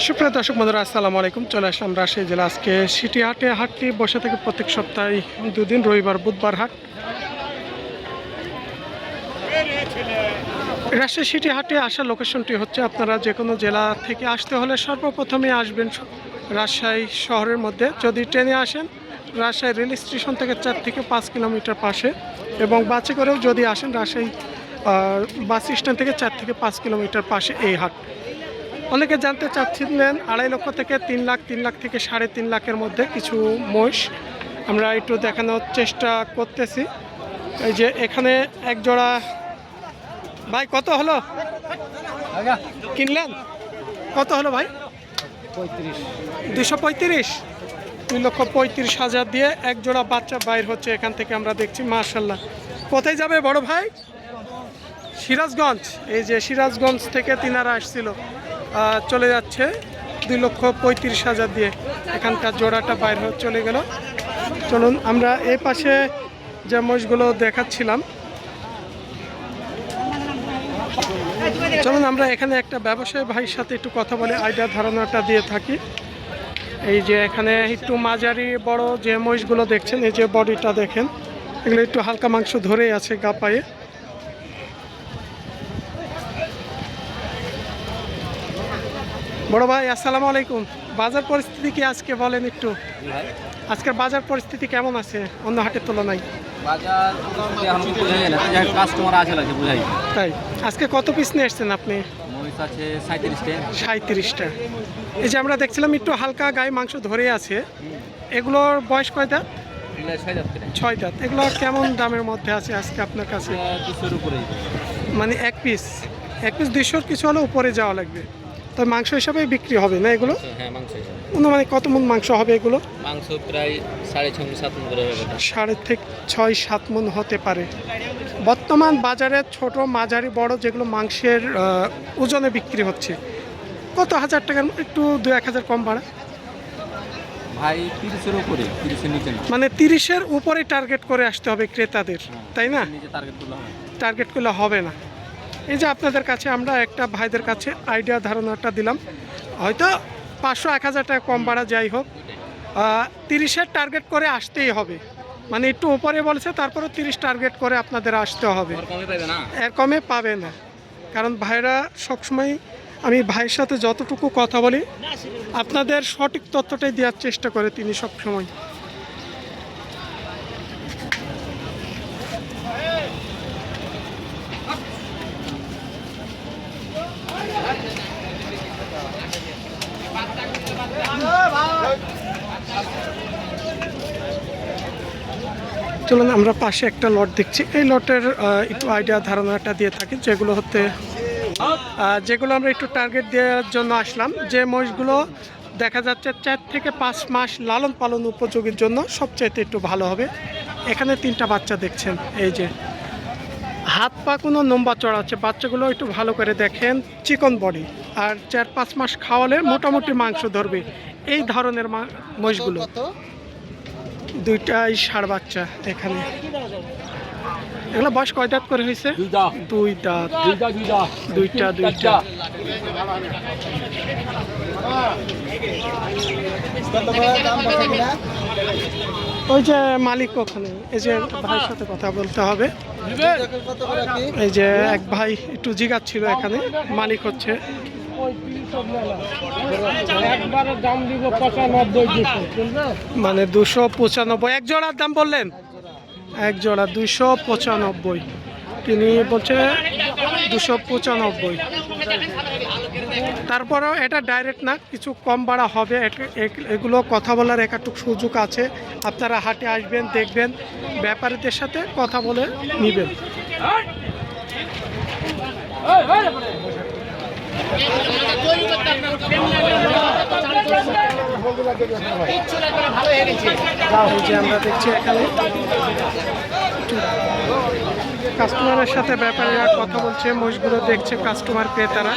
সুপ্রিয় দর্শক বন্ধুরা, আসসালামু আলাইকুম। চলে আসলাম রাজশাহী জেলা। আজকে সিটি হাটে হাটটি বসে থেকে প্রত্যেক সপ্তাহে দুদিন, রবিবার বুধবার হাট। রাজশাহী সিটি হাটে আসার লোকেশনটি হচ্ছে, আপনারা যে কোনো জেলা থেকে আসতে হলে সর্বপ্রথমে আসবেন রাজশাহী শহরের মধ্যে। যদি ট্রেনে আসেন, রাজশাহী রেল স্টেশন থেকে 4 থেকে 5 কিলোমিটার পাশে, এবং বাসে করেও যদি আসেন রাজশাহী বাস স্ট্যান্ড থেকে 4 থেকে 5 কিলোমিটার পাশে এই হাট। অনেকে জানতে চাচ্ছিলেন 2.5 লক্ষ থেকে 3 লাখ, 3 লাখ থেকে 3.5 লাখের মধ্যে কিছু মহিষ আমরা একটু দেখানোর চেষ্টা করতেছি। এই যে এখানে এক জোড়া। ভাই কত হলো কিনলেন? কত হলো ভাই? 235। 2,35,000 দিয়ে এক জোড়া বাচ্চা বাইর হচ্ছে এখান থেকে, আমরা দেখছি। মাশাল্লাহ। কোথায় যাবে বড় ভাই? সিরাজগঞ্জ। এই যে সিরাজগঞ্জ থেকে তিনারা আসছিল, চলে যাচ্ছে 2,35,000 দিয়ে। এখানকার জোড়াটা বাইর হয়ে চলে গেল। চলুন আমরা এই পাশে যে মহিষগুলো দেখাচ্ছিলাম, চলুন আমরা এখানে একটা ব্যবসায়ী ভাইয়ের সাথে একটু কথা বলে আইডিয়া ধারণাটা দিয়ে থাকি। এই যে এখানে একটু মাঝারি বড় যে মহিষগুলো দেখছেন, এই যে বডিটা দেখেন, এগুলো একটু হালকা মাংস ধরেই আছে গা পায়ে। বড় ভাই আসসালামু আলাইকুম। বাজার পরিস্থিতি কি আজকে বলেন একটু? আজকের বাজার পরিস্থিতি কেমন আছে অন্য হাটের তুলনায়? বাজার এখন বোঝাই না, কাস্টমার আছে লাগে বোঝাই। তাই আজকে কত পিস নিয়ে এসছেন আপনি? মহিষ আছে 37টা। 37টা। এই যে আমরা দেখছিলাম একটু হালকা গায়ে মাংস ধরে আছে, এগুলোর বয়স কয় দাঁত? 6 দাঁত। এগুলো কেমন দামের মধ্যে আছে আজকে আপনার কাছে? 200-র উপরে। মানে এক পিস 200-র কিছু হলে উপরে যাওয়া লাগবে। তো মাংস হিসাবে বিক্রি হবে না এগুলো? হ্যাঁ, মাংস মানে কত মন মাংস হবে এগুলো? মাংস প্রায় 6.5-7 মণ করে হবে। 6.5-7 মন হতে পারে। বর্তমান বাজারে ছোট মাঝারি বড় যেগুলো মাংসের ওজনে বিক্রি হচ্ছে, কত হাজার টাকার? একটু 2-1 হাজার কম বাড়া ভাই। 30-এর উপরে, 30-এর নিচে না। মানে 30-এর উপরে টার্গেট করে আসতে হবে ক্রেতাদের, তাই না? নিচে টার্গেট করলে হবে? টার্গেট করলে হবে না। এই যে আপনাদের কাছে আমরা একটা ভাইদের কাছে আইডিয়া ধারণাটা দিলাম, হয়তো 500-1 হাজার টাকা কম বাড়া যাই হোক, 30-এর টার্গেট করে আসতেই হবে। মানে একটু উপরে বলেছে, তারপরেও 30 টার্গেট করে আপনাদের আসতে হবে। এর কমে পাবে না। কারণ ভাইরা সবসময়, আমি ভাইয়ের সাথে যতটুকু কথা বলি, আপনাদের সঠিক তথ্যটাই দেওয়ার চেষ্টা করে তিনি সবসময়। চলুন আমরা পাশে একটা লট দেখছি, এই লটের একটু আইডিয়া ধারণাটা দিয়ে থাকি। যেগুলো আমরা একটু টার্গেট দেওয়ার জন্য আসলাম, যে মহিষগুলো দেখা যাচ্ছে 4 থেকে 5 মাস লালন পালন উপযোগীর জন্য সবচাইতে একটু ভালো হবে। এখানে 3টা বাচ্চা দেখছেন, এই যে হাত পা কোনো নম্বা চড়া আছে, বাচ্চাগুলো একটু ভালো করে দেখেন, চিকন বডি, আর 4-5 মাস খাওয়ালে মোটামুটি মাংস ধরবে এই ধরনের মহিষগুলো। 2টাই ষাঁড় বাচ্চা। এখানে এগুলো বয়স কয় দাঁত করে হয়েছে? 2 দাঁত। 2টা। ওই যে মালিক ওখানে, এই যে ভাইয়ের সাথে কথা বলতে হবে। এই যে এক ভাই একটু জিগাচ্ছিল, এখানে মালিক হচ্ছে। মানে 295 এক জোড়ার দাম বললেন? এক জোড়া 295। তিনি বলছে 295। তারপরেও এটা ডাইরেক্ট না, কিছু কম বাড়া হবে। এগুলো কথা বলার একটু সুযোগ আছে। আপনারা হাটে আসবেন, দেখবেন, ব্যাপারীদের সাথে কথা বলে নেবেন। আমরা দেখছি এখানে কাস্টমারের সাথে ব্যাপারীরা কথা বলছে, মহিষগুলো দেখছে কাস্টমার ক্রেতারা।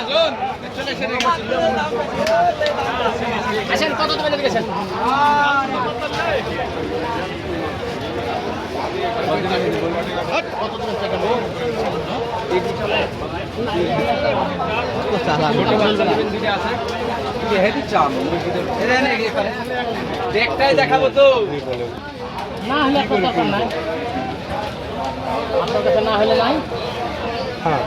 দেখটাই দেখাবো তো না হলে তো দরকার নাই, আপনার কাছে না হলে নাই। হ্যাঁ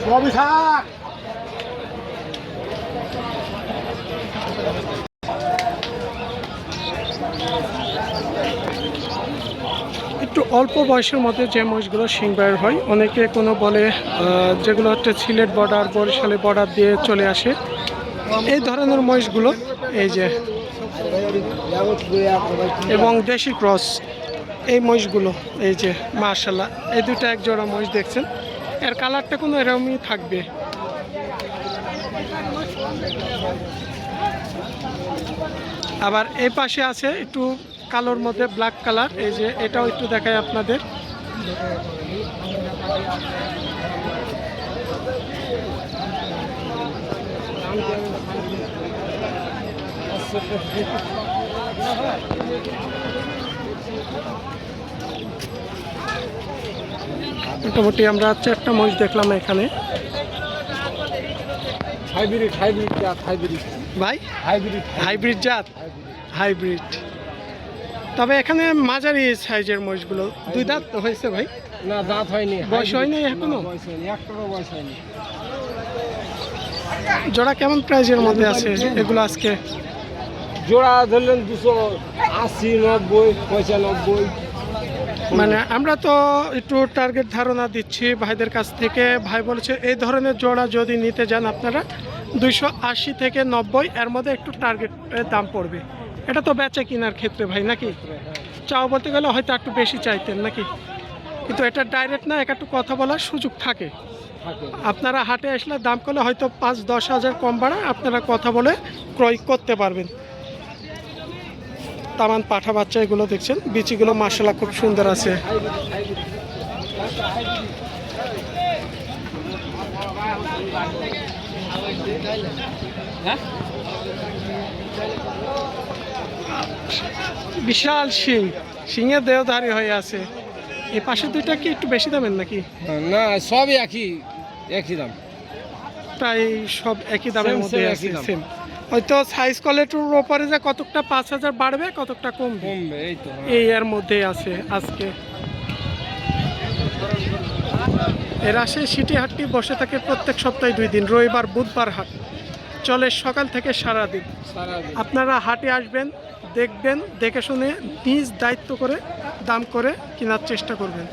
সবই থাক। একটু অল্প বয়সের মধ্যে যে মহিষগুলো শিং বের হয়, অনেকে কোনো বলে যেগুলো হচ্ছে সিলেট বর্ডার বরিশালে বর্ডার দিয়ে চলে আসে, এই ধরনের মহিষগুলো এই যে, এবং দেশি ক্রস এই মহিষগুলো এই যে মাশাআল্লাহ, এই দুটো এক জোড়া মহিষ দেখছেন, এর কালারটা কোনো এরকমই থাকবে। আবার এই পাশে আছে একটু কালোর মধ্যে ব্ল্যাক কালার, এই যে এটাও একটু দেখায় আপনাদের। মোটামুটি আমরা 4টা মহিষ দেখলাম এখানে। হাইব্রিড হাইব্রিড জাত, হাইব্রিড ভাই হাইব্রিড হাইব্রিড জাত, হাইব্রিড। তবে এখানে মাঝারি সাইজের মহিষগুলো, 2 দাঁত হয়েছে ভাই? না, দাঁত হয়নি, বয়স হয়নি এখনো? বয়স হয়নি, একটারও বয়স হয়নি। জোড়া কেমন প্রাইজের মধ্যে আছে এগুলো আজকে? জোড়া ধরলেন 280, 90, 95। মানে আমরা তো একটু টার্গেট ধারণা দিচ্ছি ভাইদের কাছ থেকে। ভাই বলেছে এই ধরনের জোড়া যদি নিতে যান আপনারা 280 থেকে 90 এর মধ্যে একটু টার্গেট দাম পড়বে। এটা তো বেচা কেনার ক্ষেত্রে ভাই নাকি? চাও বলতে গেলে হয়তো একটু বেশি চাইতেন নাকি, কিন্তু এটা ডাইরেক্ট না, একটু কথা বলার সুযোগ থাকে। আপনারা হাটে আসলে দাম করলে হয়তো 5-10 হাজার কম বাড়া আপনারা কথা বলে ক্রয় করতে পারবেন। তামান পাঠা বাচ্চা এগুলো দেখছেন, বিচিগুলো মাশাআল্লাহ খুব সুন্দর আছে। বিশাল শিং, শিঙে দেহধারী হয়ে আছে। এই পাশে দুইটা কি একটু বেশি দামের নাকি? না, সবই একই দাম, প্রায় সব একই দামের Same, মধ্যে same, আছে, একই দাম। সেম। হয়তো সাইজ কোয়ালিটির উপরে যে কতটা 5,000 বাড়বে কতটা কমবে, কমবে, এই তো। এই এর মধ্যেই আছে আজকে। এর আসে সিটি হাটটি বসে থাকে প্রত্যেক সপ্তাহে 2 দিন, রবিবার বুধবার হাট চলে সকাল থেকে সারাদিন। সারাদিন। আপনারা হাটে আসবেন, দেখবেন, দেখে শুনে নিজ দায়িত্ব করে দাম করে কেনার চেষ্টা করবেন।